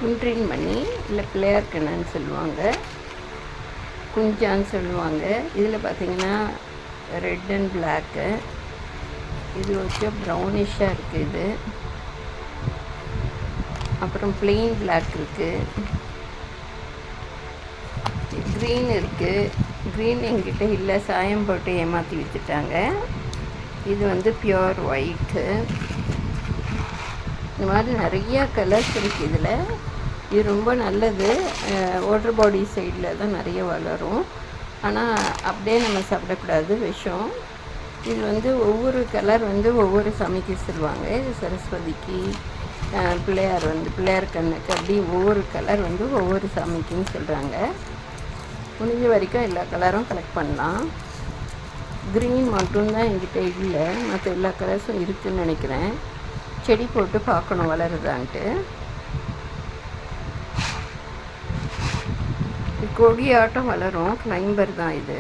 குன்றின் மணி இல்லை பிள்ளையார் கண்ணன்னு சொல்லுவாங்க, குஞ்சான்னு சொல்லுவாங்க. இதில் பார்த்திங்கன்னா ரெட் அண்ட் பிளாக்கு, இது கொஞ்சம் ப்ரௌனிஷாக இருக்குது. இது அப்புறம் பிளெயின் பிளாக் இருக்குது, க்ரீன் இருக்குது. க்ரீன் என்கிட்ட இல்லை, சாயம் போட்டு ஏமாற்றி விற்றுட்டாங்க. இது வந்து பியூர் ஒயிட்டு. இந்த மாதிரி நிறையா கலர்ஸ் இருக்குது இதில். இது ரொம்ப நல்லது. வாட்டர் பாடி சைடில் தான் நிறைய வளரும், ஆனால் அப்படியே நம்ம சாப்பிடக்கூடாது, விஷம். இது வந்து ஒவ்வொரு கலர் வந்து ஒவ்வொரு சாமிக்கு சொல்லுவாங்க. இது சரஸ்வதிக்கு, பிள்ளையார் கண்ணுக்கு, அப்படி ஒவ்வொரு கலர் வந்து ஒவ்வொரு சாமிக்குன்னு சொல்கிறாங்க. முடிஞ்ச வரைக்கும் எல்லா கலரும் கலெக்ட் பண்ணலாம். க்ரீன் மட்டும்தான் என்கிட்ட இல்லை, மற்ற எல்லா கலர்ஸும் இருக்குதுன்னு நினைக்கிறேன். செடி போட்டு பார்க்கணும் வளருதான்ட்டு. கொடி ஆட்டம் வளரும், கிளைம்பர் தான் இது.